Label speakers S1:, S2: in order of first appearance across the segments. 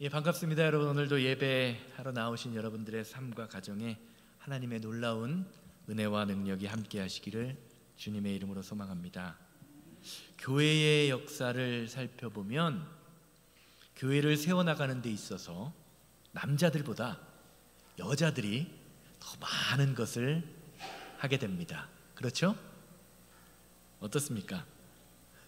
S1: 반갑습니다. 여러분, 오늘도 예배하러 나오신 여러분들의 삶과 가정에 하나님의 놀라운 은혜와 능력이 함께 하시기를 주님의 이름으로 소망합니다. 교회의 역사를 살펴보면 교회를 세워나가는 데 있어서 남자들보다 여자들이 더 많은 것을 하게 됩니다. 그렇죠? 어떻습니까?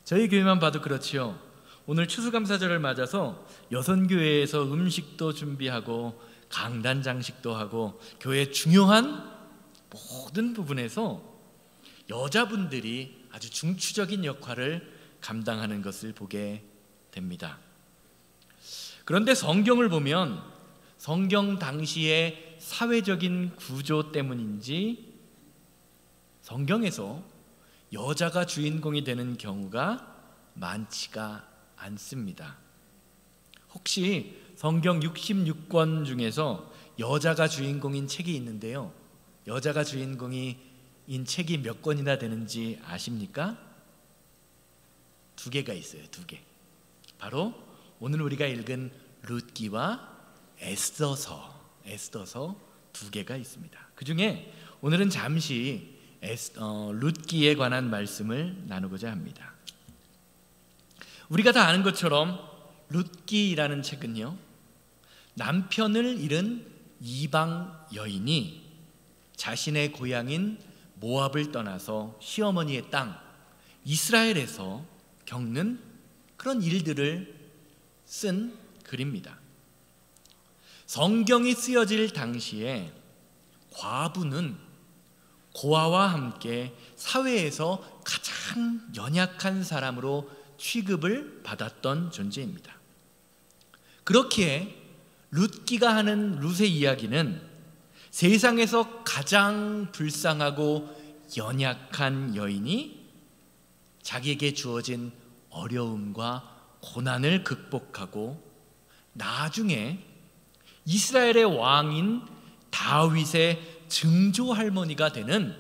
S1: 저희 교회만 봐도 그렇지요. 오늘 추수감사절을 맞아서 여선교회에서 음식도 준비하고 강단 장식도 하고 교회 중요한 모든 부분에서 여자분들이 아주 중추적인 역할을 감당하는 것을 보게 됩니다. 그런데 성경을 보면 성경 당시의 사회적인 구조 때문인지 성경에서 여자가 주인공이 되는 경우가 많지가 않습니다. 혹시 성경 66권 중에서 여자가 주인공인 책이 있는데요, 여자가 주인공인 책이 몇 권이나 되는지 아십니까? 2개가 있어요. 2개. 바로 오늘 우리가 읽은 룻기와 에스더서 2개가 있습니다. 그 중에 오늘은 잠시 룻기에 관한 말씀을 나누고자 합니다. 우리가 다 아는 것처럼 룻기라는 책은요, 남편을 잃은 이방 여인이 자신의 고향인 모압을 떠나서 시어머니의 땅 이스라엘에서 겪는 그런 일들을 쓴 글입니다. 성경이 쓰여질 당시에 과부는 고아와 함께 사회에서 가장 연약한 사람으로 취급을 받았던 존재입니다. 그렇기에 룻기가 하는 룻의 이야기는 세상에서 가장 불쌍하고 연약한 여인이 자기에게 주어진 어려움과 고난을 극복하고 나중에 이스라엘의 왕인 다윗의 증조 할머니가 되는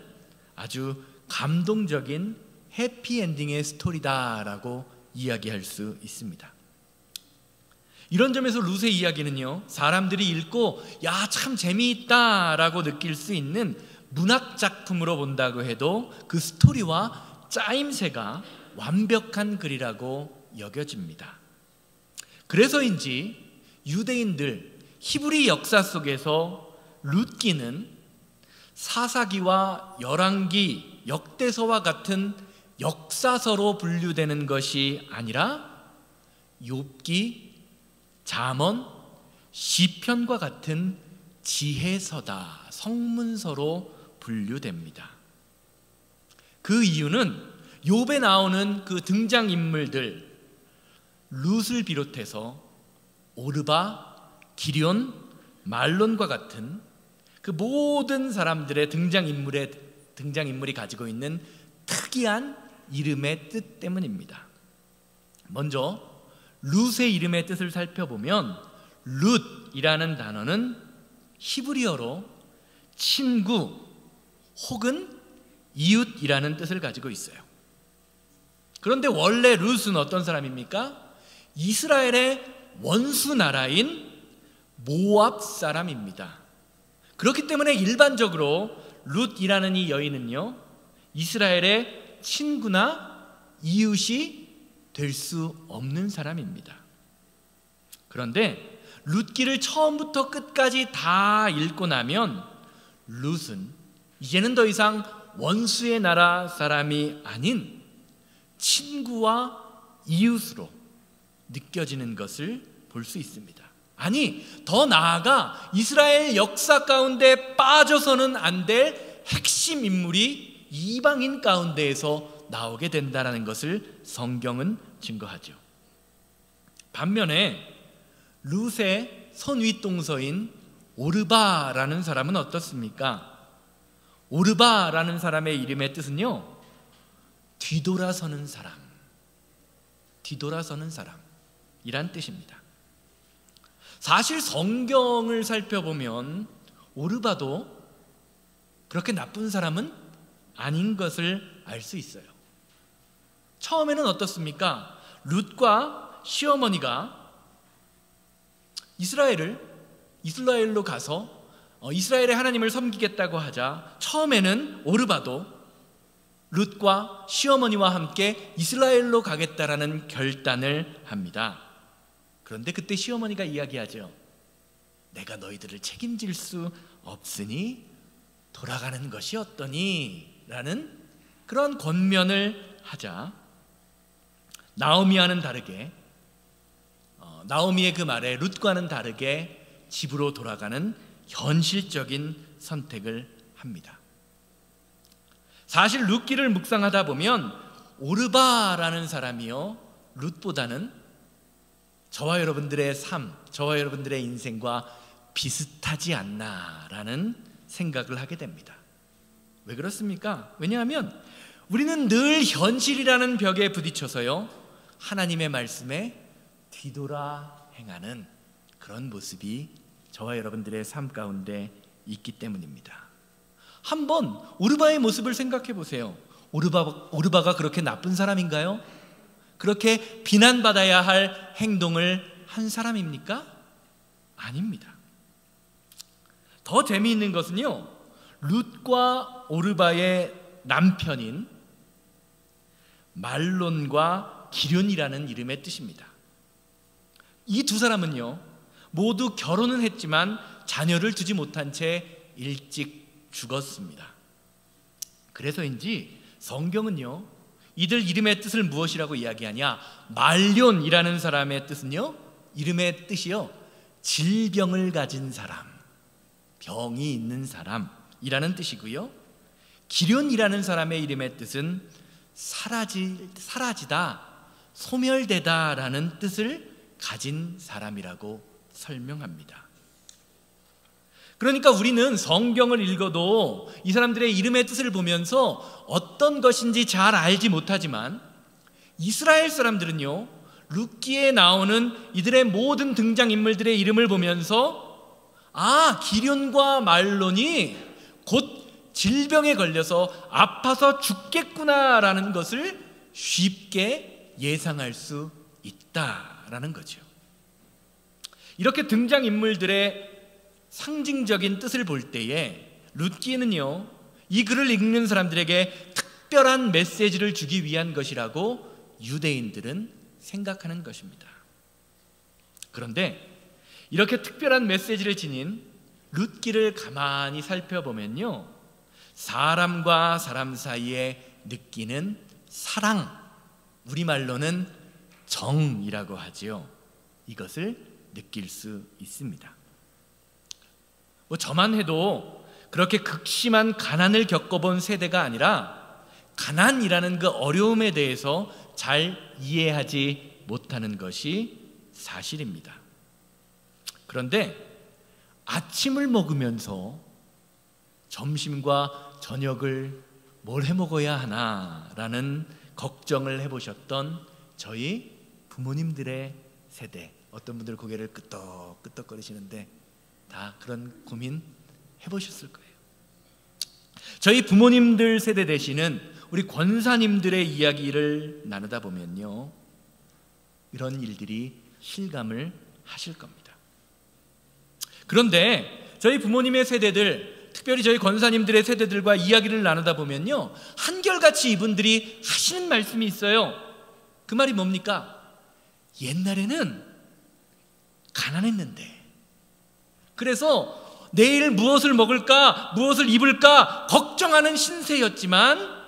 S1: 아주 감동적인 해피엔딩의 스토리다라고 이야기할 수 있습니다. 이런 점에서 룻의 이야기는요, 사람들이 읽고 야, 참 재미있다라고 느낄 수 있는 문학작품으로 본다고 해도 그 스토리와 짜임새가 완벽한 글이라고 여겨집니다. 그래서인지 유대인들 히브리 역사 속에서 룻기는 사사기와 열왕기, 역대서와 같은 역사서로 분류되는 것이 아니라 욥기, 잠언, 시편과 같은 지혜서다, 성문서로 분류됩니다. 그 이유는 욥에 나오는 그 등장인물들 룻을 비롯해서 오르바, 기럨, 말론과 같은 그 모든 사람들의 등장인물이 가지고 있는 특이한 이름의 뜻 때문입니다. 먼저 룻의 이름의 뜻을 살펴보면 룻이라는 단어는 히브리어로 친구 혹은 이웃이라는 뜻을 가지고 있어요. 그런데 원래 룻은 어떤 사람입니까? 이스라엘의 원수 나라인 모압 사람입니다. 그렇기 때문에 일반적으로 룻이라는 이 여인은요, 이스라엘의 친구나 이웃이 될 수 없는 사람입니다. 그런데 룻기를 처음부터 끝까지 다 읽고 나면 룻은 이제는 더 이상 원수의 나라 사람이 아닌 친구와 이웃으로 느껴지는 것을 볼 수 있습니다. 아니, 더 나아가 이스라엘 역사 가운데 빠져서는 안 될 핵심 인물이 이방인 가운데에서 나오게 된다는 것을 성경은 증거하죠. 반면에 룻의 선윗동서인 오르바라는 사람은 어떻습니까? 오르바라는 사람의 이름의 뜻은요, 뒤돌아서는 사람, 뒤돌아서는 사람이란 뜻입니다. 사실 성경을 살펴보면 오르바도 그렇게 나쁜 사람은 아닌 것을 알 수 있어요. 처음에는 어떻습니까? 룻과 시어머니가 이스라엘로 가서 이스라엘의 하나님을 섬기겠다고 하자 처음에는 오르바도 룻과 시어머니와 함께 이스라엘로 가겠다라는 결단을 합니다. 그런데 그때 시어머니가 이야기하죠. 내가 너희들을 책임질 수 없으니 돌아가는 것이 어떠니? 라는 그런 권면을 하자 나오미와는 다르게 나오미의 그 말에 룻과는 다르게 집으로 돌아가는 현실적인 선택을 합니다. 사실 룻기를 묵상하다 보면 오르바라는 사람이요 룻보다는 저와 여러분들의 삶, 저와 여러분들의 인생과 비슷하지 않나라는 생각을 하게 됩니다. 왜 그렇습니까? 왜냐하면 우리는 늘 현실이라는 벽에 부딪혀서요 하나님의 말씀에 뒤돌아 행하는 그런 모습이 저와 여러분들의 삶 가운데 있기 때문입니다. 한번 오르바의 모습을 생각해 보세요. 오르바가 그렇게 나쁜 사람인가요? 그렇게 비난받아야 할 행동을 한 사람입니까? 아닙니다. 더 재미있는 것은요 룻과 오르바의 남편인 말론과 기륜이라는 이름의 뜻입니다. 이 두 사람은요 모두 결혼은 했지만 자녀를 두지 못한 채 일찍 죽었습니다. 그래서인지 성경은요 이들 이름의 뜻을 무엇이라고 이야기하냐, 말론이라는 사람의 뜻은요 이름의 뜻이요 질병을 가진 사람, 병이 있는 사람이라는 뜻이고요 기륜이라는 사람의 이름의 뜻은 사라지다, 소멸되다 라는 뜻을 가진 사람이라고 설명합니다. 그러니까 우리는 성경을 읽어도 이 사람들의 이름의 뜻을 보면서 어떤 것인지 잘 알지 못하지만 이스라엘 사람들은요 룻기에 나오는 이들의 모든 등장인물들의 이름을 보면서 기륜과 말론이 곧 질병에 걸려서 아파서 죽겠구나라는 것을 쉽게 예상할 수 있다라는 거죠. 이렇게 등장인물들의 상징적인 뜻을 볼 때에 룻기는요 이 글을 읽는 사람들에게 특별한 메시지를 주기 위한 것이라고 유대인들은 생각하는 것입니다. 그런데 이렇게 특별한 메시지를 지닌 룻기를 가만히 살펴보면요 사람과 사람 사이에 느끼는 사랑, 우리말로는 정이라고 하지요. 이것을 느낄 수 있습니다. 저만 해도 그렇게 극심한 가난을 겪어본 세대가 아니라 가난이라는 그 어려움에 대해서 잘 이해하지 못하는 것이 사실입니다. 그런데 아침을 먹으면서 점심과 저녁을 뭘 해 먹어야 하나라는 걱정을 해보셨던 저희 부모님들의 세대, 어떤 분들 고개를 끄덕끄덕거리시는데 다 그런 고민 해보셨을 거예요. 저희 부모님들 세대 되시는 우리 권사님들의 이야기를 나누다 보면요 이런 일들이 실감을 하실 겁니다. 그런데 저희 부모님의 세대들, 특별히 저희 권사님들의 세대들과 이야기를 나누다 보면요 한결같이 이분들이 하시는 말씀이 있어요. 그 말이 뭡니까? 옛날에는 가난했는데 그래서 내일 무엇을 먹을까, 무엇을 입을까 걱정하는 신세였지만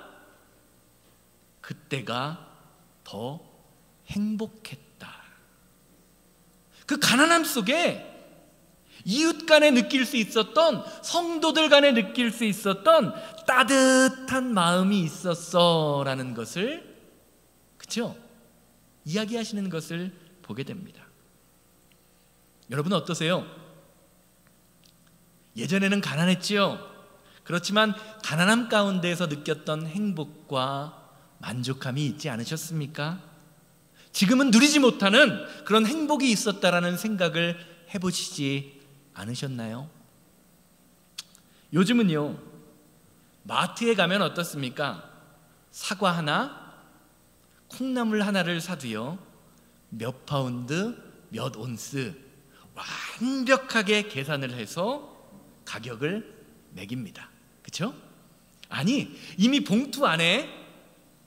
S1: 그때가 더 행복했다. 그 가난함 속에 이웃 간에 느낄 수 있었던, 성도들 간에 느낄 수 있었던 따뜻한 마음이 있었어 라는 것을, 그렇죠? 이야기하시는 것을 보게 됩니다. 여러분 어떠세요? 예전에는 가난했지요. 그렇지만 가난함 가운데에서 느꼈던 행복과 만족감이 있지 않으셨습니까? 지금은 누리지 못하는 그런 행복이 있었다라는 생각을 해보시지 않으셨나요? 요즘은요 마트에 가면 어떻습니까? 사과 하나, 콩나물 하나를 사도요 몇 파운드, 몇 온스, 완벽하게 계산을 해서 가격을 매깁니다. 그렇죠? 아니, 이미 봉투 안에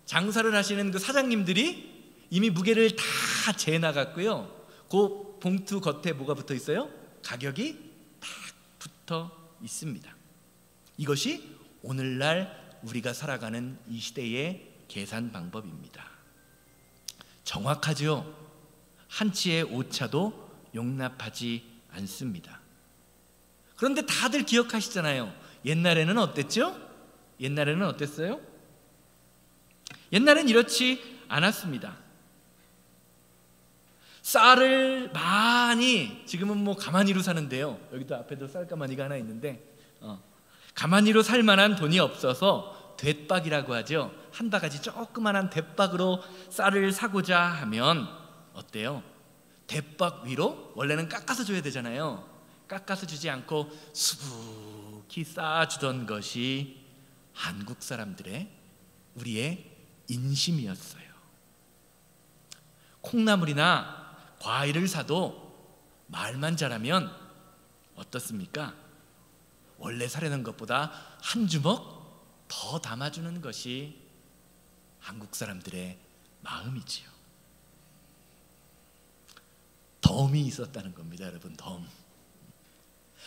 S1: 장사를 하시는 그 사장님들이 이미 무게를 다 재나갔고요. 그 봉투 겉에 뭐가 붙어 있어요? 가격이 딱 붙어 있습니다. 이것이 오늘날 우리가 살아가는 이 시대의 계산 방법입니다. 정확하죠? 한치의 오차도 용납하지 않습니다. 그런데 다들 기억하시잖아요. 옛날에는 어땠죠? 옛날에는 어땠어요? 옛날엔 이렇지 않았습니다. 쌀을 많이, 지금은 뭐 가마니로 사는데요. 여기도 앞에도 쌀 가마니가 하나 있는데 가마니로 살 만한 돈이 없어서 돛박이라고 하죠. 한 바가지 조그만한 돛박으로 쌀을 사고자 하면 어때요? 돛박 위로 원래는 깎아서 줘야 되잖아요. 깎아서 주지 않고 수북히 쌓아주던 것이 한국 사람들의, 우리의 인심이었어요. 콩나물이나 과일을 사도 말만 잘하면 어떻습니까? 원래 사려는 것보다 한 주먹 더 담아주는 것이 한국 사람들의 마음이지요. 덤이 있었다는 겁니다, 여러분. 덤.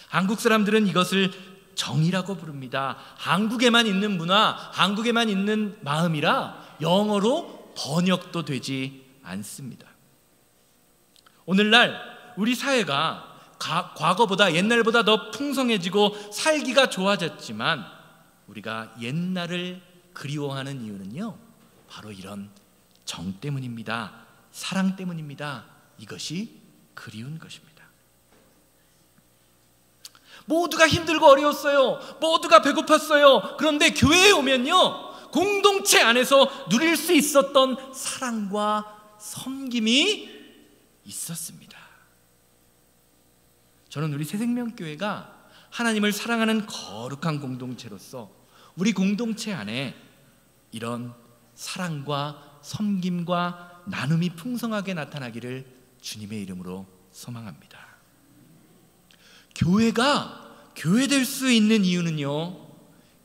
S1: 한국 사람들은 이것을 정이라고 부릅니다. 한국에만 있는 문화, 한국에만 있는 마음이라 영어로 번역도 되지 않습니다. 오늘날 우리 사회가 과거보다, 옛날보다 더 풍성해지고 살기가 좋아졌지만 우리가 옛날을 그리워하는 이유는요, 바로 이런 정 때문입니다. 사랑 때문입니다. 이것이 그리운 것입니다. 모두가 힘들고 어려웠어요. 모두가 배고팠어요. 그런데 교회에 오면요, 공동체 안에서 누릴 수 있었던 사랑과 섬김이 있었습니다. 저는 우리 새생명교회가 하나님을 사랑하는 거룩한 공동체로서 우리 공동체 안에 이런 사랑과 섬김과 나눔이 풍성하게 나타나기를 주님의 이름으로 소망합니다. 교회가 교회될 수 있는 이유는요,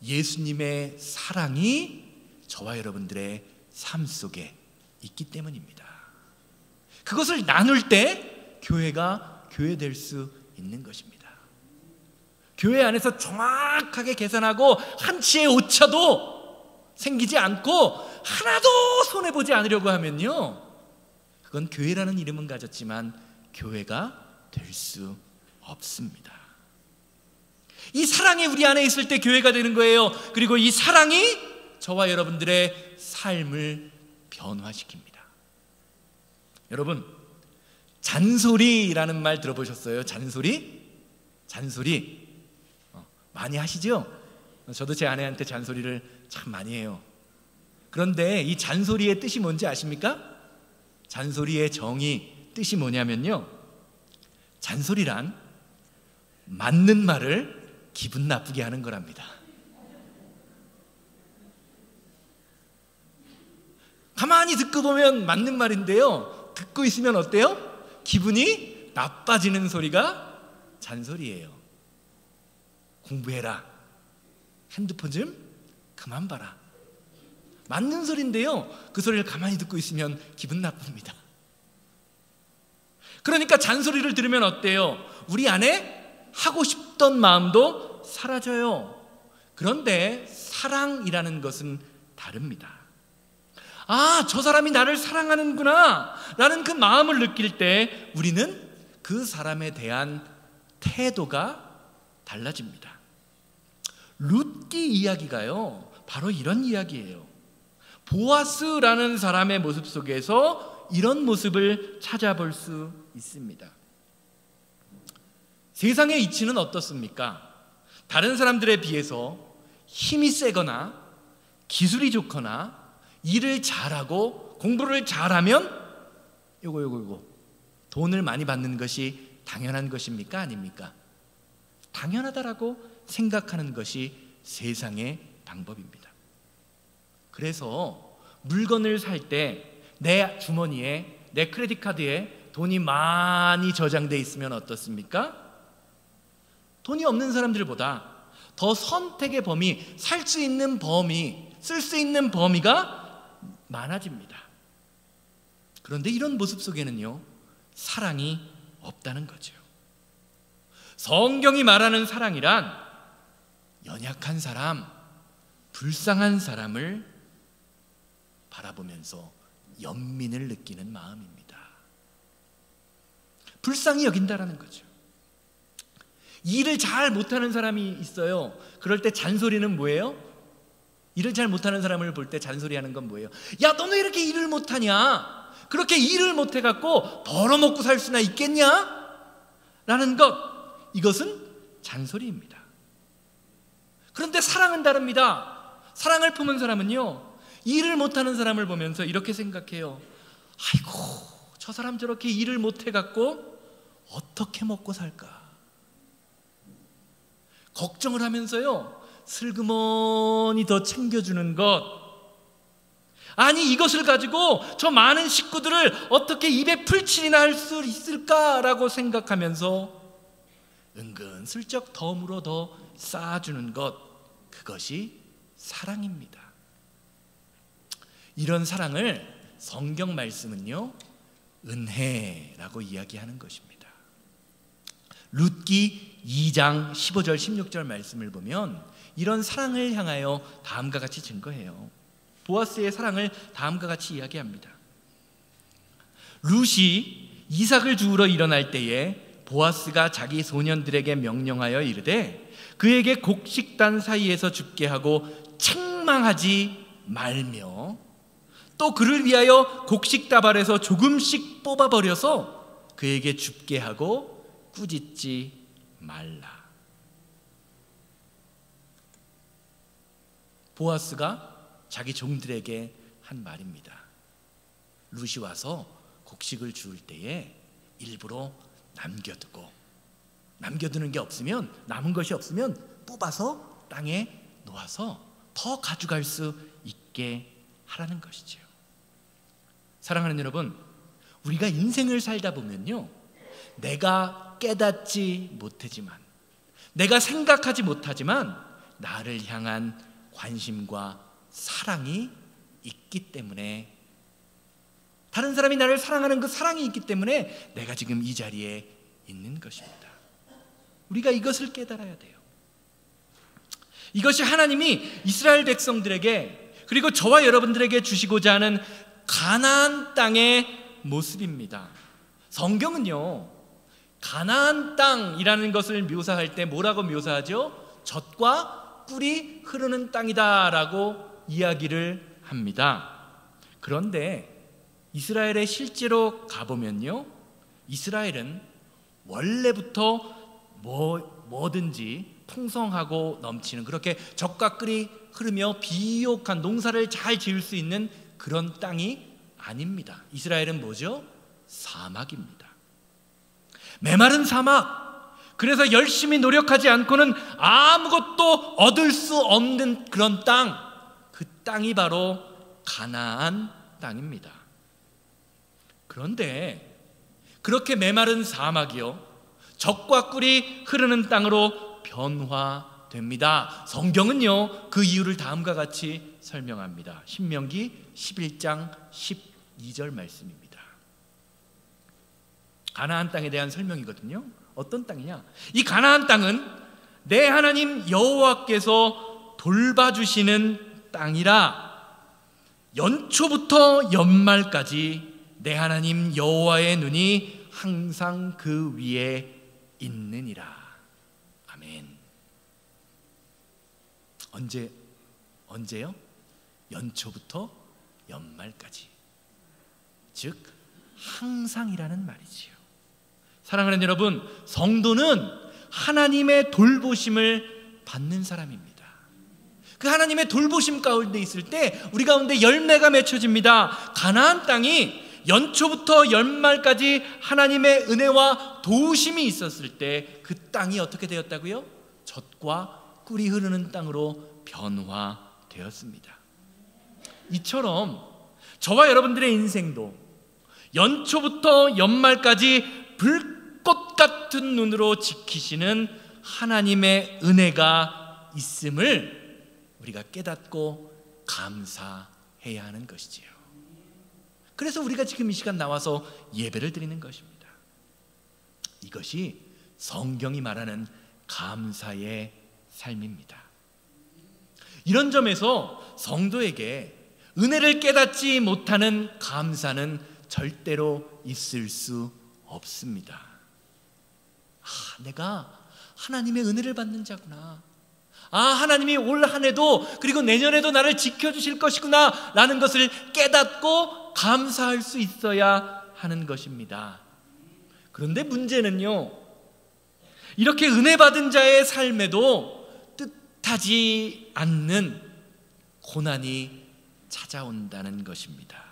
S1: 예수님의 사랑이 저와 여러분들의 삶 속에 있기 때문입니다. 그것을 나눌 때 교회가 교회될 수 있는 것입니다. 교회 안에서 정확하게 계산하고 한치의 오차도 생기지 않고 하나도 손해보지 않으려고 하면요, 그건 교회라는 이름은 가졌지만 교회가 될 수 없습니다. 이 사랑이 우리 안에 있을 때 교회가 되는 거예요. 그리고 이 사랑이 저와 여러분들의 삶을 변화시킵니다. 여러분, 잔소리라는 말 들어보셨어요? 잔소리? 잔소리 많이 하시죠? 저도 제 아내한테 잔소리를 참 많이 해요. 그런데 이 잔소리의 뜻이 뭔지 아십니까? 잔소리의 정의, 뜻이 뭐냐면요, 잔소리란 맞는 말을 기분 나쁘게 하는 거랍니다. 가만히 듣고 보면 맞는 말인데요, 듣고 있으면 어때요? 기분이 나빠지는 소리가 잔소리예요. 공부해라, 핸드폰 좀 그만 봐라. 맞는 소리인데요, 그 소리를 가만히 듣고 있으면 기분 나쁩니다. 그러니까 잔소리를 들으면 어때요? 우리 안에 하고 싶던 마음도 사라져요. 그런데 사랑이라는 것은 다릅니다. 아, 저 사람이 나를 사랑하는구나 라는 그 마음을 느낄 때 우리는 그 사람에 대한 태도가 달라집니다. 룻기 이야기가요, 바로 이런 이야기예요. 보아스라는 사람의 모습 속에서 이런 모습을 찾아볼 수 있습니다. 세상의 이치는 어떻습니까? 다른 사람들에 비해서 힘이 세거나 기술이 좋거나 일을 잘하고 공부를 잘하면 요거 돈을 많이 받는 것이 당연한 것입니까? 아닙니까? 당연하다라고 생각하는 것이 세상의 방법입니다. 그래서 물건을 살 때 내 주머니에, 내 크레딧 카드에 돈이 많이 저장돼 있으면 어떻습니까? 돈이 없는 사람들보다 더 선택의 범위, 살 수 있는 범위, 쓸 수 있는 범위가 많아집니다. 그런데 이런 모습 속에는요, 사랑이 없다는 거죠. 성경이 말하는 사랑이란 연약한 사람, 불쌍한 사람을 바라보면서 연민을 느끼는 마음입니다. 불쌍히 여긴다라는 거죠. 일을 잘 못하는 사람이 있어요. 그럴 때 잔소리는 뭐예요? 일을 잘 못하는 사람을 볼 때 잔소리하는 건 뭐예요? 야, 너는 왜 이렇게 일을 못하냐? 그렇게 일을 못해갖고 벌어먹고 살 수나 있겠냐? 라는 것, 이것은 잔소리입니다. 그런데 사랑은 다릅니다. 사랑을 품은 사람은요, 일을 못하는 사람을 보면서 이렇게 생각해요. 아이고, 저 사람 저렇게 일을 못해갖고 어떻게 먹고 살까? 걱정을 하면서요, 슬그머니 더 챙겨주는 것, 아니 이것을 가지고 저 많은 식구들을 어떻게 입에 풀칠이나 할 수 있을까라고 생각하면서 은근슬쩍 덤으로 더 쌓아주는 것, 그것이 사랑입니다. 이런 사랑을 성경 말씀은요, 은혜라고 이야기하는 것입니다. 룻기 2장 15절 16절 말씀을 보면 이런 사랑을 향하여 다음과 같이 증거해요. 보아스의 사랑을 다음과 같이 이야기합니다. 룻이 이삭을 주우러 일어날 때에 보아스가 자기 소년들에게 명령하여 이르되 그에게 곡식단 사이에서 죽게 하고 책망하지 말며 또 그를 위하여 곡식다발에서 조금씩 뽑아버려서 그에게 줍게 하고 꾸짖지 말라. 보아스가 자기 종들에게 한 말입니다. 룻이 와서 곡식을 주울 때에 일부러 남겨두는 게 없으면, 남은 것이 없으면 뽑아서 땅에 놓아서 더 가져갈 수 있게 하라는 것이죠. 사랑하는 여러분, 우리가 인생을 살다 보면요, 내가 깨닫지 못하지만, 내가 생각하지 못하지만 나를 향한 관심과 사랑이 있기 때문에, 다른 사람이 나를 사랑하는 그 사랑이 있기 때문에 내가 지금 이 자리에 있는 것입니다. 우리가 이것을 깨달아야 돼요. 이것이 하나님이 이스라엘 백성들에게, 그리고 저와 여러분들에게 주시고자 하는 가나안 땅의 모습입니다. 성경은요, 가나안 땅이라는 것을 묘사할 때 뭐라고 묘사하죠? 젖과 꿀이 흐르는 땅이다라고 이야기를 합니다. 그런데 이스라엘에 실제로 가보면요, 이스라엘은 원래부터 뭐든지 풍성하고 넘치는, 그렇게 젖과 꿀이 흐르며 비옥한 농사를 잘 지을 수 있는 그런 땅이 아닙니다. 이스라엘은 뭐죠? 사막입니다. 메마른 사막. 그래서 열심히 노력하지 않고는 아무것도 얻을 수 없는 그런 땅, 그 땅이 바로 가나안 땅입니다. 그런데 그렇게 메마른 사막이요, 젖과 꿀이 흐르는 땅으로 변화됩니다. 성경은요, 그 이유를 다음과 같이 설명합니다. 신명기 11장 12절 말씀입니다. 가나안 땅에 대한 설명이거든요. 어떤 땅이냐? 이 가나안 땅은 내 하나님 여호와께서 돌봐주시는 땅이라 연초부터 연말까지 내 하나님 여호와의 눈이 항상 그 위에 있느니라. 아멘. 언제요? 연초부터 연말까지. 즉 항상이라는 말이지요. 사랑하는 여러분, 성도는 하나님의 돌보심을 받는 사람입니다. 그 하나님의 돌보심 가운데 있을 때 우리 가운데 열매가 맺혀집니다. 가나안 땅이 연초부터 연말까지 하나님의 은혜와 도우심이 있었을 때 그 땅이 어떻게 되었다고요? 젖과 꿀이 흐르는 땅으로 변화되었습니다. 이처럼 저와 여러분들의 인생도 연초부터 연말까지 불꽃 같은 눈으로 지키시는 하나님의 은혜가 있음을 우리가 깨닫고 감사해야 하는 것이지요. 그래서 우리가 지금 이 시간 나와서 예배를 드리는 것입니다. 이것이 성경이 말하는 감사의 삶입니다. 이런 점에서 성도에게 은혜를 깨닫지 못하는 감사는 절대로 있을 수 없습니다. 내가 하나님의 은혜를 받는 자구나. 하나님이 올 한 해도 그리고 내년에도 나를 지켜주실 것이구나 라는 것을 깨닫고 감사할 수 있어야 하는 것입니다. 그런데 문제는요, 이렇게 은혜 받은 자의 삶에도 뜻하지 않는 고난이 찾아온다는 것입니다.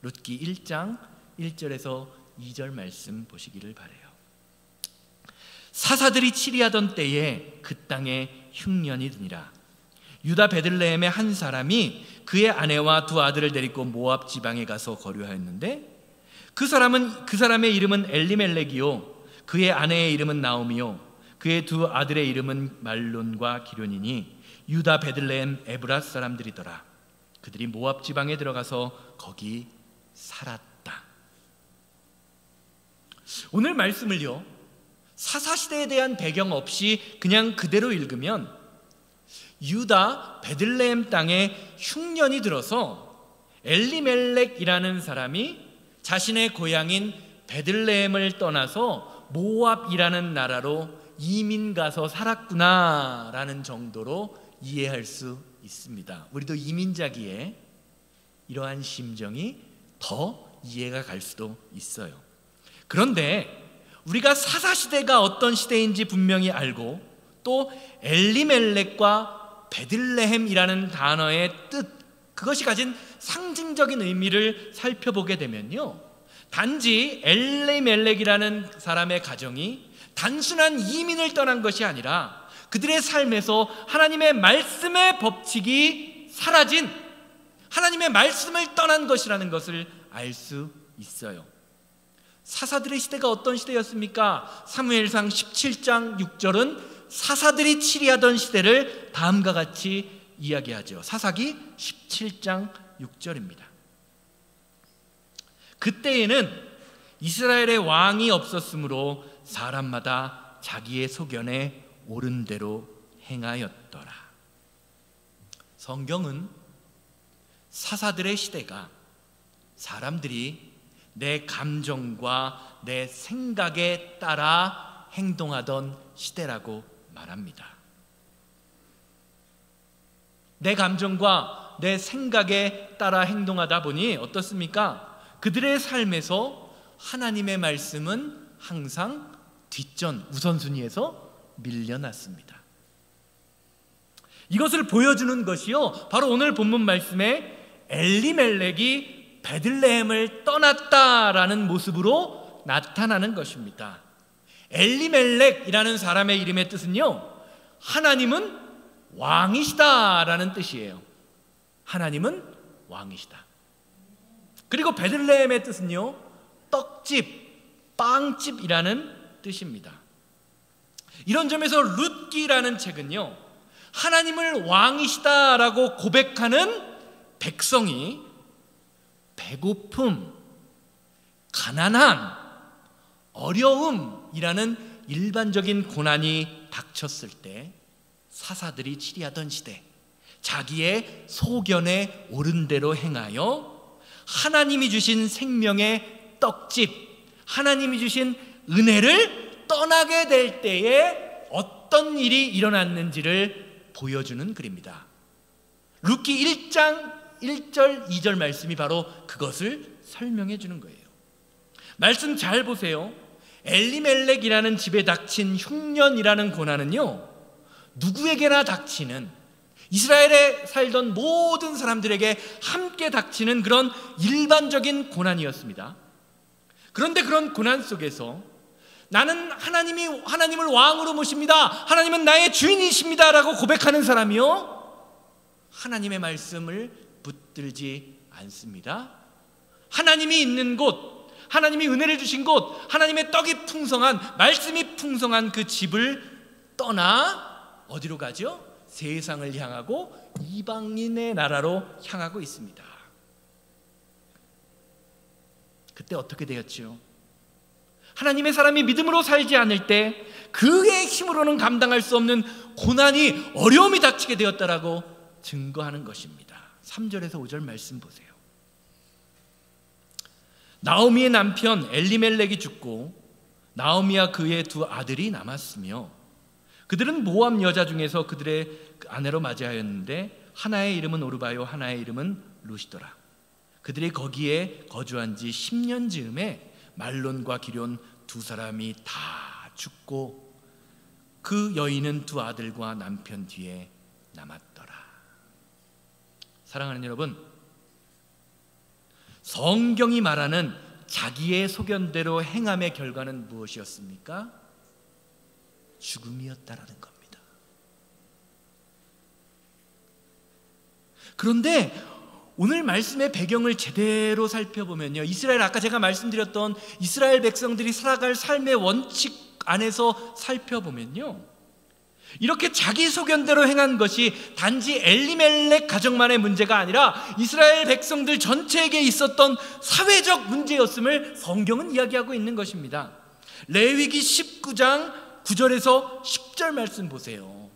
S1: 룻기 1장 1절에서 2절 말씀 보시기를 바라요. 사사들이 치리하던 때에 그 땅에 흉년이 드니라. 유다 베들레헴의 한 사람이 그의 아내와 두 아들을 데리고 모압 지방에 가서 거류하였는데 그 사람의 이름은 엘리멜렉이요 그의 아내의 이름은 나오미요 그의 두 아들의 이름은 말론과 기련이니 유다 베들레헴 에브랏 사람들이더라. 그들이 모압 지방에 들어가서 거기 살았다. 오늘 말씀을요, 사사시대에 대한 배경 없이 그냥 그대로 읽으면 유다 베들레헴 땅에 흉년이 들어서 엘리멜렉이라는 사람이 자신의 고향인 베들레헴을 떠나서 모압이라는 나라로 이민 가서 살았구나라는 정도로 이해할 수 있습니다. 우리도 이민자기에 이러한 심정이 더 이해가 갈 수도 있어요. 그런데 우리가 사사시대가 어떤 시대인지 분명히 알고 또 엘리멜렉과 베들레헴이라는 단어의 뜻, 그것이 가진 상징적인 의미를 살펴보게 되면요, 단지 엘리멜렉이라는 사람의 가정이 단순한 이민을 떠난 것이 아니라 그들의 삶에서 하나님의 말씀의 법칙이 사라진, 하나님의 말씀을 떠난 것이라는 것을 알 수 있어요. 사사들의 시대가 어떤 시대였습니까? 사무엘상 17장 6절은 사사들이 치리하던 시대를 다음과 같이 이야기하죠. 사사기 17장 6절입니다. 그때에는 이스라엘의 왕이 없었으므로 사람마다 자기의 소견에 옳은 대로 행하였더라. 성경은 사사들의 시대가 사람들이 내 감정과 내 생각에 따라 행동하던 시대라고 말합니다. 내 감정과 내 생각에 따라 행동하다 보니 어떻습니까? 그들의 삶에서 하나님의 말씀은 항상 뒷전, 우선순위에서 밀려났습니다. 이것을 보여주는 것이요, 바로 오늘 본문 말씀에 엘리멜렉이 베들레헴을 떠났다라는 모습으로 나타나는 것입니다. 엘리멜렉이라는 사람의 이름의 뜻은요, 하나님은 왕이시다라는 뜻이에요. 하나님은 왕이시다. 그리고 베들레헴의 뜻은요, 떡집, 빵집이라는 뜻입니다. 이런 점에서 룻기라는 책은요, 하나님을 왕이시다라고 고백하는 백성이 배고픔, 가난함, 어려움이라는 일반적인 고난이 닥쳤을 때 사사들이 치리하던 시대, 자기의 소견에 옳은 대로 행하여 하나님이 주신 생명의 떡집, 하나님이 주신 은혜를 떠나게 될 때에 어떤 일이 일어났는지를 보여주는 글입니다. 룻기 1장 1절 2절 말씀이 바로 그것을 설명해 주는 거예요. 말씀 잘 보세요. 엘리멜렉이라는 집에 닥친 흉년이라는 고난은요, 누구에게나 닥치는, 이스라엘에 살던 모든 사람들에게 함께 닥치는 그런 일반적인 고난이었습니다. 그런데 그런 고난 속에서 나는 하나님을 왕으로 모십니다, 하나님은 나의 주인이십니다 라고 고백하는 사람이요, 하나님의 말씀을 붙들지 않습니다. 하나님이 있는 곳, 하나님이 은혜를 주신 곳, 하나님의 떡이 풍성한, 말씀이 풍성한 그 집을 떠나 어디로 가죠? 세상을 향하고 이방인의 나라로 향하고 있습니다. 그때 어떻게 되었죠? 하나님의 사람이 믿음으로 살지 않을 때 그의 힘으로는 감당할 수 없는 고난이, 어려움이 닥치게 되었다라고 증거하는 것입니다. 3절에서 5절 말씀 보세요. 나오미의 남편 엘리멜렉이 죽고 나오미와 그의 두 아들이 남았으며 그들은 모압 여자 중에서 그들의 아내로 맞이하였는데 하나의 이름은 오르바요 하나의 이름은 루시더라. 그들이 거기에 거주한 지 10년 즈음에 말론과 기럨 두 사람이 다 죽고 그 여인은 두 아들과 남편 뒤에 남았더라. 사랑하는 여러분, 성경이 말하는 자기의 소견대로 행함의 결과는 무엇이었습니까? 죽음이었다라는 겁니다. 그런데 오늘 말씀의 배경을 제대로 살펴보면요, 이스라엘, 아까 제가 말씀드렸던 이스라엘 백성들이 살아갈 삶의 원칙 안에서 살펴보면요, 이렇게 자기 소견대로 행한 것이 단지 엘리멜렉 가정만의 문제가 아니라 이스라엘 백성들 전체에게 있었던 사회적 문제였음을 성경은 이야기하고 있는 것입니다. 레위기 19장 9절에서 10절 말씀 보세요.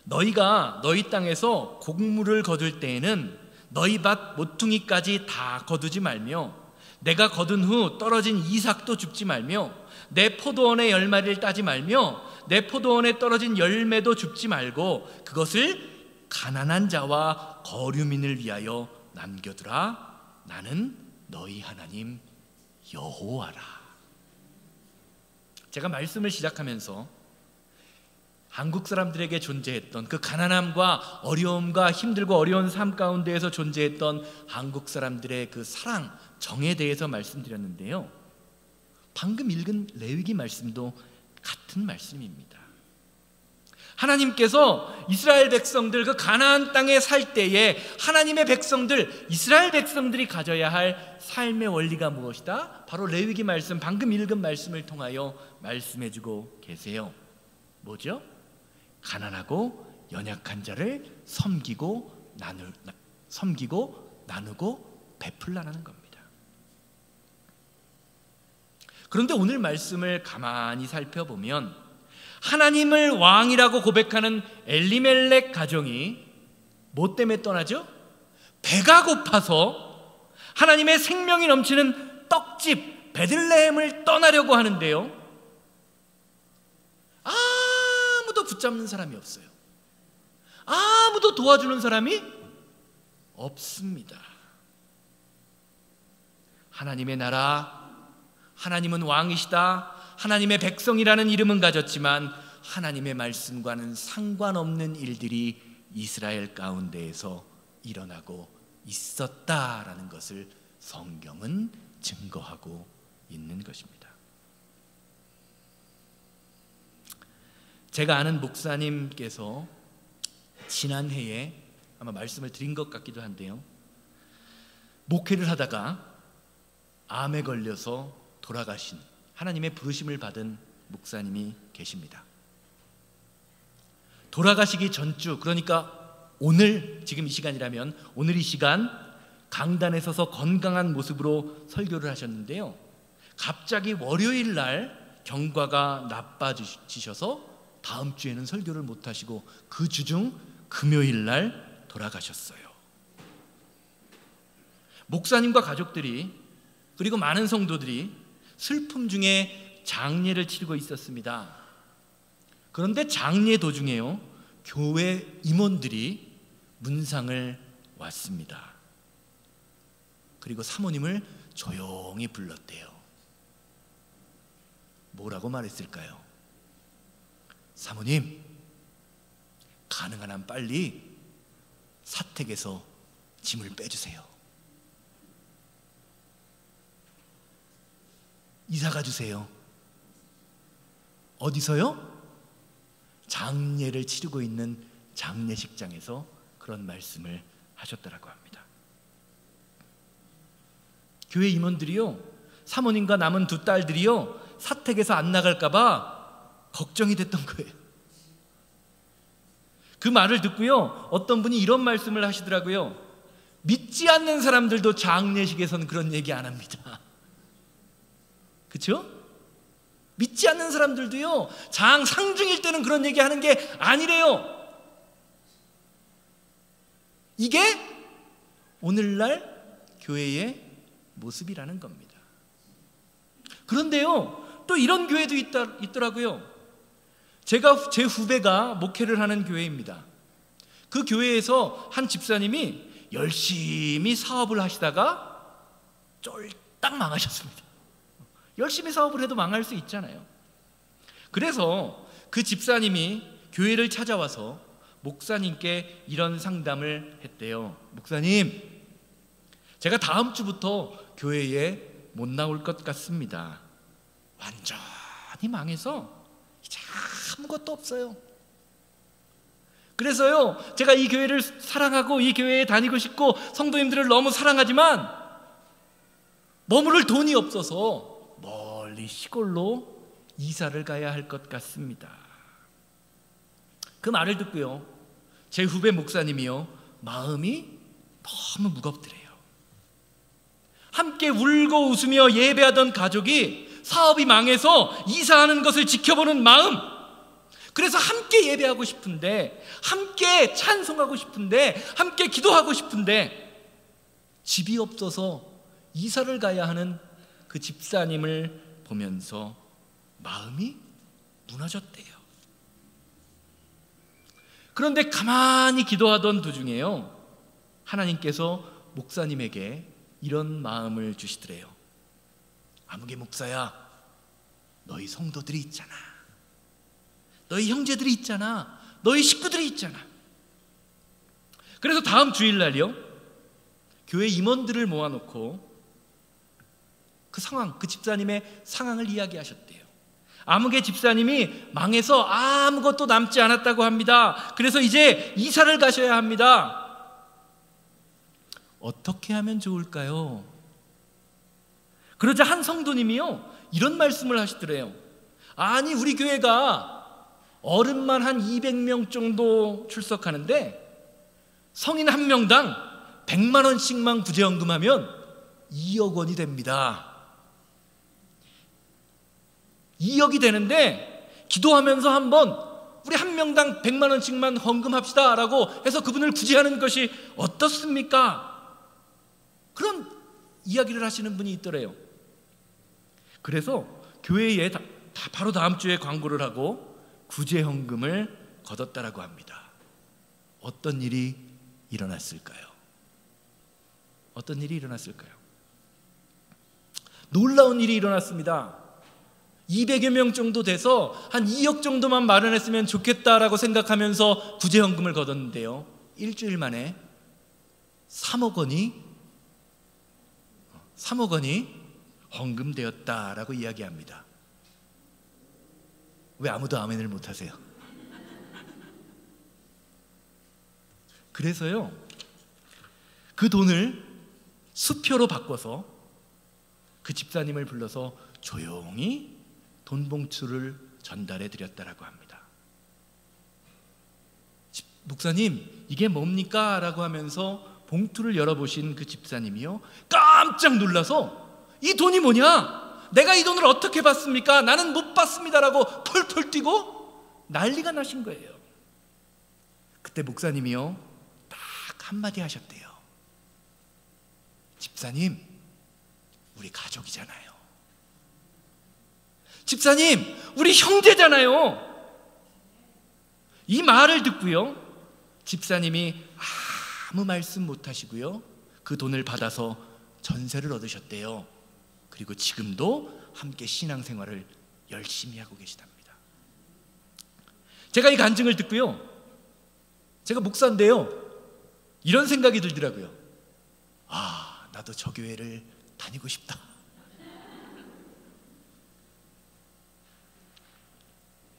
S1: 너희가 너희 땅에서 곡물을 거둘 때에는 너희 밭 모퉁이까지 다 거두지 말며 내가 거둔 후 떨어진 이삭도 줍지 말며 내 포도원의 열매를 따지 말며 내 포도원에 떨어진 열매도 줍지 말고 그것을 가난한 자와 거류민을 위하여 남겨두라. 나는 너희 하나님 여호와라. 제가 말씀을 시작하면서 한국 사람들에게 존재했던 그 가난함과 어려움과 힘들고 어려운 삶 가운데에서 존재했던 한국 사람들의 그 사랑, 정에 대해서 말씀드렸는데요, 방금 읽은 레위기 말씀도 같은 말씀입니다. 하나님께서 이스라엘 백성들 그 가나안 땅에 살 때에 하나님의 백성들, 이스라엘 백성들이 가져야 할 삶의 원리가 무엇이다? 바로 레위기 말씀, 방금 읽은 말씀을 통하여 말씀해주고 계세요. 뭐죠? 가난하고 연약한 자를 섬기고 나누고 베풀라는 겁니다. 그런데 오늘 말씀을 가만히 살펴보면 하나님을 왕이라고 고백하는 엘리멜렉 가정이 뭐 때문에 떠나죠? 배가 고파서 하나님의 생명이 넘치는 떡집 베들레헴을 떠나려고 하는데요, 아무도 붙잡는 사람이 없어요. 아무도 도와주는 사람이 없습니다. 하나님의 나라, 하나님은 왕이시다, 하나님의 백성이라는 이름은 가졌지만 하나님의 말씀과는 상관없는 일들이 이스라엘 가운데에서 일어나고 있었다라는 것을 성경은 증거하고 있는 것입니다. 제가 아는 목사님께서 지난해에 아마 말씀을 드린 것 같기도 한데요, 목회를 하다가 암에 걸려서 돌아가신 하나님의 부르심을 받은 목사님이 계십니다. 돌아가시기 전주, 그러니까 오늘, 지금 이 시간이라면 오늘 이 시간 강단에 서서 건강한 모습으로 설교를 하셨는데요, 갑자기 월요일 날 경과가 나빠지셔서 다음 주에는 설교를 못 하시고 그 주중 금요일 날 돌아가셨어요. 목사님과 가족들이, 그리고 많은 성도들이 슬픔 중에 장례를 치르고 있었습니다. 그런데 장례 도중에요, 교회 임원들이 문상을 왔습니다. 그리고 사모님을 조용히 불렀대요. 뭐라고 말했을까요? 사모님, 가능한 한 빨리 사택에서 짐을 빼주세요. 이사가 주세요. 어디서요? 장례를 치르고 있는 장례식장에서 그런 말씀을 하셨더라고 합니다. 교회 임원들이요, 사모님과 남은 두 딸들이요, 사택에서 안 나갈까 봐 걱정이 됐던 거예요. 그 말을 듣고요, 어떤 분이 이런 말씀을 하시더라고요. 믿지 않는 사람들도 장례식에서는 그런 얘기 안 합니다. 그렇죠? 믿지 않는 사람들도요, 상중일 때는 그런 얘기 하는 게 아니래요. 이게 오늘날 교회의 모습이라는 겁니다. 그런데요, 또 이런 교회도 있더라고요. 제 후배가 목회를 하는 교회입니다. 그 교회에서 한 집사님이 열심히 사업을 하시다가 쫄딱 망하셨습니다. 열심히 사업을 해도 망할 수 있잖아요. 그래서 그 집사님이 교회를 찾아와서 목사님께 이런 상담을 했대요. 목사님, 제가 다음 주부터 교회에 못 나올 것 같습니다. 완전히 망해서 이제 아무것도 없어요. 그래서요, 제가 이 교회를 사랑하고 이 교회에 다니고 싶고 성도님들을 너무 사랑하지만 머무를 돈이 없어서 멀리 시골로 이사를 가야 할 것 같습니다. 그 말을 듣고요, 제 후배 목사님이요, 마음이 너무 무겁더래요. 함께 울고 웃으며 예배하던 가족이 사업이 망해서 이사하는 것을 지켜보는 마음, 그래서 함께 예배하고 싶은데, 함께 찬송하고 싶은데, 함께 기도하고 싶은데 집이 없어서 이사를 가야 하는 그 집사님을 보면서 마음이 무너졌대요. 그런데 가만히 기도하던 도중에요, 하나님께서 목사님에게 이런 마음을 주시더래요. 아무개 목사야, 너희 성도들이 있잖아, 너희 형제들이 있잖아, 너희 식구들이 있잖아. 그래서 다음 주일날이요, 교회 임원들을 모아놓고 그 상황, 그 집사님의 상황을 이야기하셨대요. 아무개 집사님이 망해서 아무것도 남지 않았다고 합니다. 그래서 이제 이사를 가셔야 합니다. 어떻게 하면 좋을까요? 그러자 한 성도님이요, 이런 말씀을 하시더래요. 아니, 우리 교회가 어른만 한 200명 정도 출석하는데 성인 한 명당 100만 원씩만 구제연금하면 2억 원이 됩니다. 2억이 되는데 기도하면서 한번 우리 한 명당 100만 원씩만 헌금합시다 라고 해서 그분을 구제하는 것이 어떻습니까? 그런 이야기를 하시는 분이 있더래요. 그래서 교회에 바로 다음 주에 광고를 하고 구제헌금을 거뒀다라고 합니다. 어떤 일이 일어났을까요? 어떤 일이 일어났을까요? 놀라운 일이 일어났습니다. 200여 명 정도 돼서 한 2억 정도만 마련했으면 좋겠다라고 생각하면서 구제헌금을 거뒀는데요, 일주일 만에 3억 원이 헌금되었다라고 이야기합니다. 왜 아무도 아멘을 못하세요? 그래서요, 그 돈을 수표로 바꿔서 그 집사님을 불러서 조용히 돈 봉투를 전달해 드렸다라고 합니다. 목사님, 이게 뭡니까? 라고 하면서 봉투를 열어보신 그 집사님이요, 깜짝 놀라서 이 돈이 뭐냐? 내가 이 돈을 어떻게 받습니까? 나는 못 받습니다라고 펄펄 뛰고 난리가 나신 거예요. 그때 목사님이요, 딱 한마디 하셨대요. 집사님, 우리 가족이잖아요. 집사님, 우리 형제잖아요. 이 말을 듣고요, 집사님이 아무 말씀 못 하시고요, 그 돈을 받아서 전세를 얻으셨대요. 그리고 지금도 함께 신앙생활을 열심히 하고 계시답니다. 제가 이 간증을 듣고요, 제가 목사인데요, 이런 생각이 들더라고요. 아, 나도 저 교회를 다니고 싶다.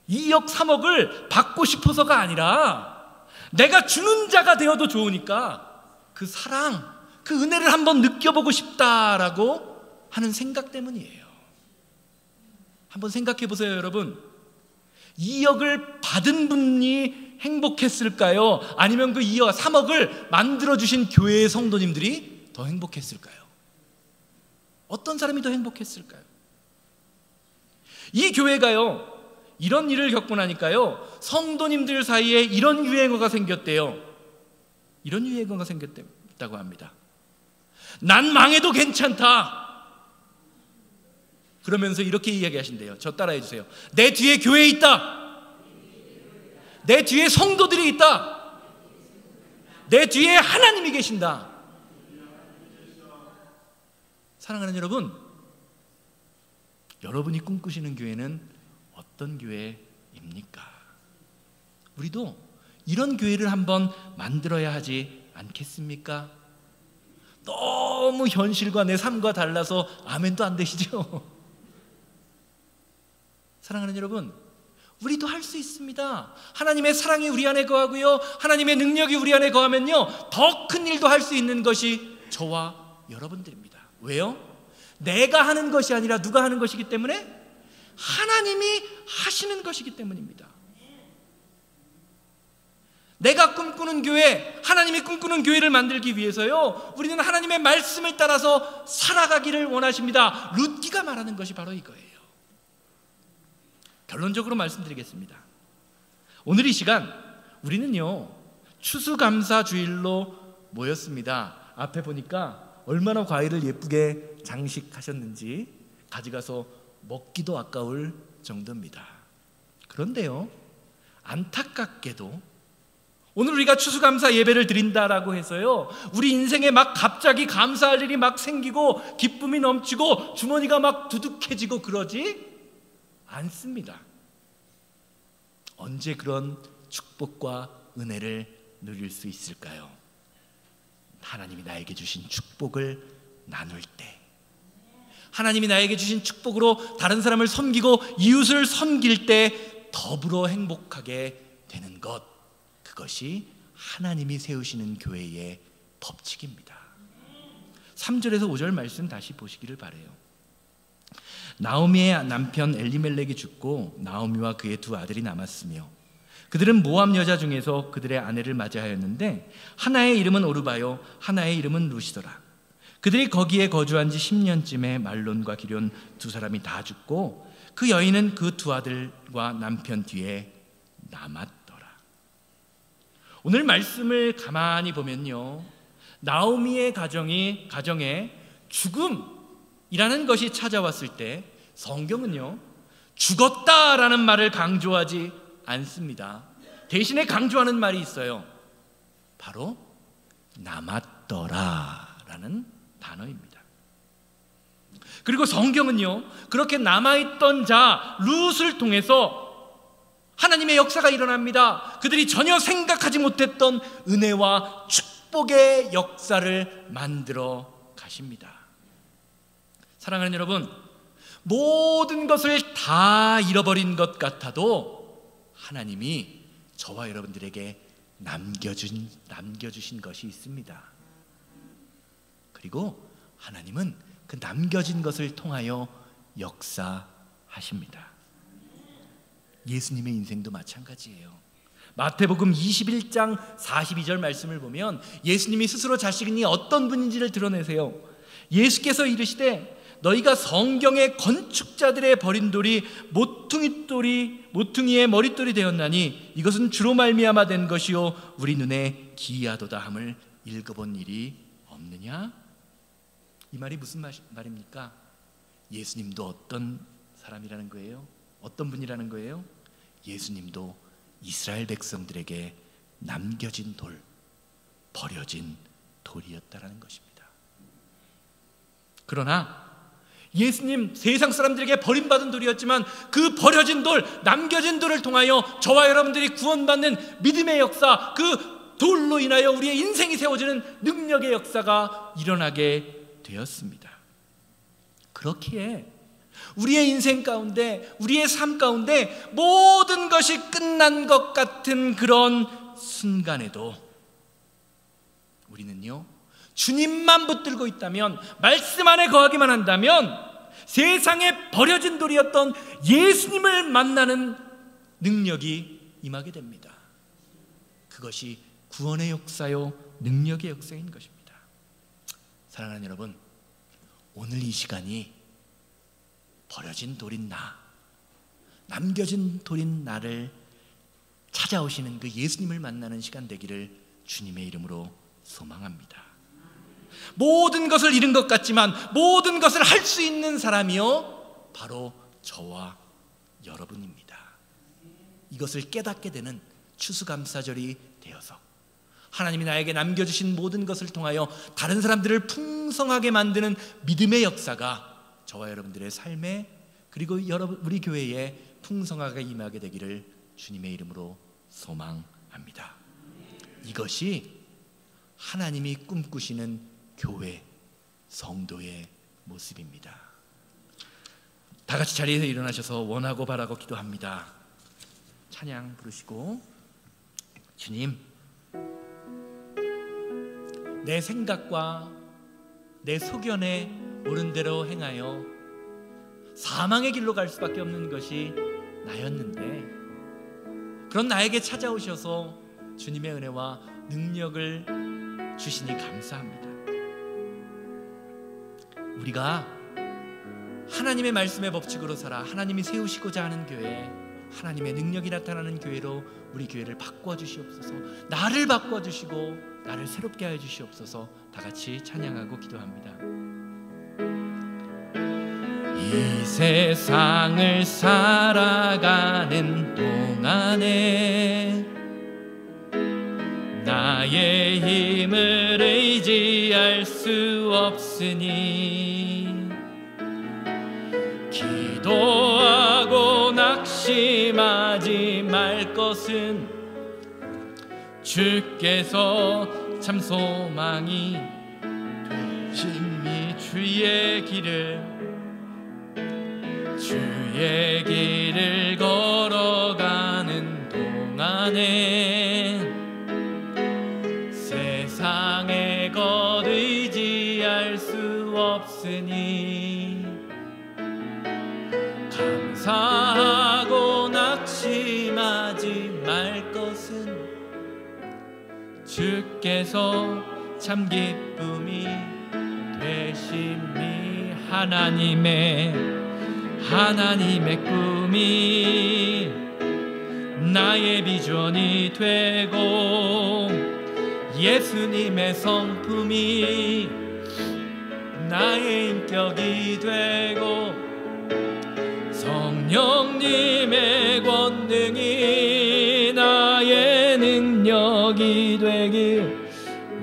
S1: (2억 3억을) 받고 싶어서가 아니라 내가 주는 자가 되어도 좋으니까 그 사랑, 그 은혜를 한번 느껴보고 싶다라고 하는 생각 때문이에요. 한번 생각해 보세요, 여러분. 2억을 받은 분이 행복했을까요? 아니면 그 2억, 3억을 만들어주신 교회의 성도님들이 더 행복했을까요? 어떤 사람이 더 행복했을까요? 이 교회가요, 이런 일을 겪고 나니까요, 성도님들 사이에 이런 유행어가 생겼대요. 이런 유행어가 생겼다고 합니다. 난 망해도 괜찮다. 그러면서 이렇게 이야기하신대요. 저 따라해 주세요. 내 뒤에 교회 있다. 내 뒤에 성도들이 있다. 내 뒤에 하나님이 계신다. 사랑하는 여러분, 여러분이 꿈꾸시는 교회는 어떤 교회입니까? 우리도 이런 교회를 한번 만들어야 하지 않겠습니까? 너무 현실과 내 삶과 달라서 아멘도 안 되시죠? 사랑하는 여러분, 우리도 할 수 있습니다. 하나님의 사랑이 우리 안에 거하고요, 하나님의 능력이 우리 안에 거하면요, 더 큰 일도 할 수 있는 것이 저와 여러분들입니다. 왜요? 내가 하는 것이 아니라 누가 하는 것이기 때문에? 하나님이 하시는 것이기 때문입니다. 내가 꿈꾸는 교회, 하나님이 꿈꾸는 교회를 만들기 위해서요, 우리는 하나님의 말씀을 따라서 살아가기를 원하십니다. 룻기가 말하는 것이 바로 이거예요. 결론적으로 말씀드리겠습니다. 오늘 이 시간 우리는요, 추수감사주일로 모였습니다. 앞에 보니까 얼마나 과일을 예쁘게 장식하셨는지 가져가서 먹기도 아까울 정도입니다. 그런데요, 안타깝게도 오늘 우리가 추수감사 예배를 드린다라고 해서요, 우리 인생에 막 갑자기 감사할 일이 막 생기고 기쁨이 넘치고 주머니가 막 두둑해지고 그러지 않습니다. 언제 그런 축복과 은혜를 누릴 수 있을까요? 하나님이 나에게 주신 축복을 나눌 때, 하나님이 나에게 주신 축복으로 다른 사람을 섬기고 이웃을 섬길 때 더불어 행복하게 되는 것, 그것이 하나님이 세우시는 교회의 법칙입니다. 3절에서 5절 말씀 다시 보시기를 바라요. 나오미의 남편 엘리멜렉이 죽고 나오미와 그의 두 아들이 남았으며 그들은 모압 여자 중에서 그들의 아내를 맞이하였는데 하나의 이름은 오르바요 하나의 이름은 루시더라. 그들이 거기에 거주한 지 10년쯤에 말론과 기럨 두 사람이 다 죽고 그 여인은 그 두 아들과 남편 뒤에 남았더라. 오늘 말씀을 가만히 보면요, 나오미의 가정에 죽음이라는 것이 찾아왔을 때 성경은요, 죽었다라는 말을 강조하지 않습니다. 대신에 강조하는 말이 있어요. 바로 남았더라라는 단어입니다. 그리고 성경은요, 그렇게 남아있던 자 룻을 통해서 하나님의 역사가 일어납니다. 그들이 전혀 생각하지 못했던 은혜와 축복의 역사를 만들어 가십니다. 사랑하는 여러분, 모든 것을 다 잃어버린 것 같아도 하나님이 저와 여러분들에게 남겨주신 것이 있습니다. 그리고 하나님은 그 남겨진 것을 통하여 역사하십니다. 예수님의 인생도 마찬가지예요. 마태복음 21장 42절 말씀을 보면 예수님이 스스로 자신이 어떤 분인지를 드러내세요. 예수께서 이르시되 너희가 성경의 건축자들의 버린 돌이 모퉁이의 머릿돌이 되었나니 이것은 주로 말미암아 된 것이요 우리 눈에 기이하도다 함을 읽어본 일이 없느냐? 이 말이 무슨 말입니까? 예수님도 어떤 사람이라는 거예요? 어떤 분이라는 거예요? 예수님도 이스라엘 백성들에게 남겨진 돌, 버려진 돌이었다라는 것입니다. 그러나 예수님 세상 사람들에게 버림받은 돌이었지만 그 버려진 돌, 남겨진 돌을 통하여 저와 여러분들이 구원받는 믿음의 역사, 그 돌로 인하여 우리의 인생이 세워지는 능력의 역사가 일어나게 되었습니다. 그렇기에 우리의 인생 가운데, 우리의 삶 가운데 모든 것이 끝난 것 같은 그런 순간에도 우리는요, 주님만 붙들고 있다면, 말씀 안에 거하기만 한다면 세상에 버려진 돌이었던 예수님을 만나는 능력이 임하게 됩니다. 그것이 구원의 역사요, 능력의 역사인 것입니다. 사랑하는 여러분, 오늘 이 시간이 버려진 돌인 나, 남겨진 돌인 나를 찾아오시는 그 예수님을 만나는 시간 되기를 주님의 이름으로 소망합니다. 모든 것을 잃은 것 같지만 모든 것을 할 수 있는 사람이요, 바로 저와 여러분입니다. 이것을 깨닫게 되는 추수감사절이 되어서 하나님이 나에게 남겨주신 모든 것을 통하여 다른 사람들을 풍성하게 만드는 믿음의 역사가 저와 여러분들의 삶에, 그리고 우리 교회에 풍성하게 임하게 되기를 주님의 이름으로 소망합니다. 이것이 하나님이 꿈꾸시는 교회, 성도의 모습입니다. 다 같이 자리에서 일어나셔서 원하고 바라고 기도합니다. 찬양 부르시고, 주님, 내 생각과 내 소견에 옳은 대로 행하여 사망의 길로 갈 수밖에 없는 것이 나였는데, 그런 나에게 찾아오셔서 주님의 은혜와 능력을 주시니 감사합니다. 우리가 하나님의 말씀의 법칙으로 살아 하나님이 세우시고자 하는 교회, 하나님의 능력이 나타나는 교회로 우리 교회를 바꿔주시옵소서. 나를 바꿔주시고 나를 새롭게 하여 주시옵소서. 다 같이 찬양하고 기도합니다. 이 세상을 살아가는 동안에 나의 힘을 의지할 수 없으니 기도하고 낙심하지 말 것은 주께서 참 소망이 되심이 주의 길을 걸어가는 동안에 세상의 것 의지할 수 없으니 감사하고 낙심하지 말 것은 주께서 참 기쁨이 되심이 하나님의 꿈이 나의 비전이 되고 예수님의 성품이 나의 인격이 되고 성령님의 권능이 나의 능력이 되길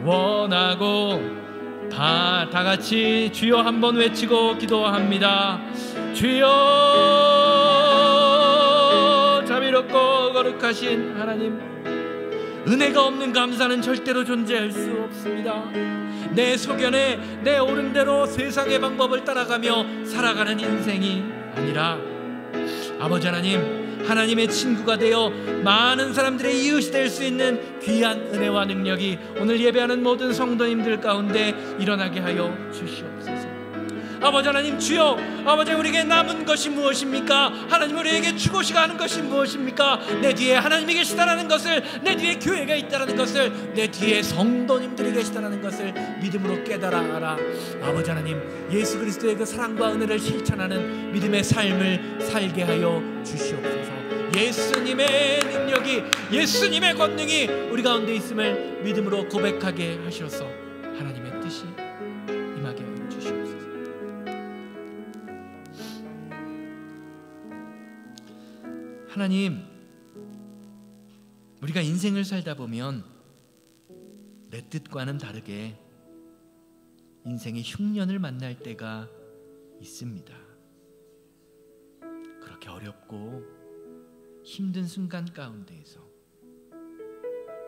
S1: 원하고 다 같이 주여 한번 외치고 기도합니다. 주여, 자비롭고 거룩하신 하나님, 은혜가 없는 감사는 절대로 존재할 수 없습니다. 내 소견에 내 옳은 대로 세상의 방법을 따라가며 살아가는 인생이 아니라 아버지 하나님의 친구가 되어 많은 사람들의 이웃이 될 수 있는 귀한 은혜와 능력이 오늘 예배하는 모든 성도님들 가운데 일어나게 하여 주시옵소서. 아버지 하나님, 주여, 아버지 우리에게 남은 것이 무엇입니까? 하나님 우리에게 주고시가 하는 것이 무엇입니까? 내 뒤에 하나님이 계시다라는 것을, 내 뒤에 교회가 있다라는 것을, 내 뒤에 성도님들이 계시다라는 것을 믿음으로 깨달아 알아. 아버지 하나님, 예수 그리스도의 그 사랑과 은혜를 실천하는 믿음의 삶을 살게 하여 주시옵소서. 예수님의 능력이, 예수님의 권능이 우리 가운데 있음을 믿음으로 고백하게 하셔서 하나님의 뜻이 임하게 하여 주시옵소서. 하나님, 우리가 인생을 살다 보면 내 뜻과는 다르게 인생의 흉년을 만날 때가 있습니다. 그렇게 어렵고 힘든 순간 가운데에서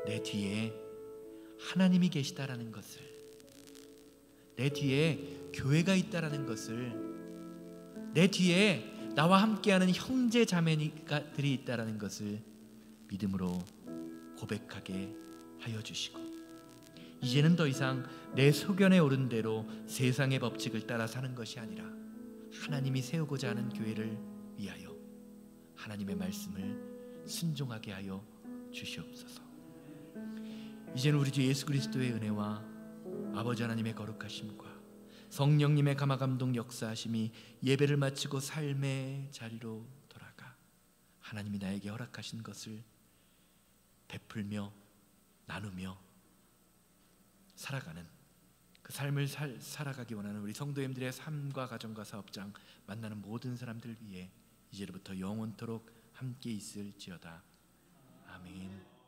S1: 내 뒤에 하나님이 계시다라는 것을, 내 뒤에 교회가 있다라는 것을, 내 뒤에 나와 함께하는 형제 자매들이 있다라는 것을 믿음으로 고백하게 하여 주시고, 이제는 더 이상 내 소견에 오른 대로 세상의 법칙을 따라 사는 것이 아니라 하나님이 세우고자 하는 교회를 위하여 하나님의 말씀을 순종하게 하여 주시옵소서. 이제는 우리 주 예수 그리스도의 은혜와 아버지 하나님의 거룩하심과 성령님의 감화감동 역사하심이 예배를 마치고 삶의 자리로 돌아가 하나님이 나에게 허락하신 것을 베풀며 나누며 살아가는 그 삶을 살아가기 원하는 우리 성도님들의 삶과 가정과 사업장 만나는 모든 사람들 위해 이제부터 영원토록 함께 있을지어다. 아멘.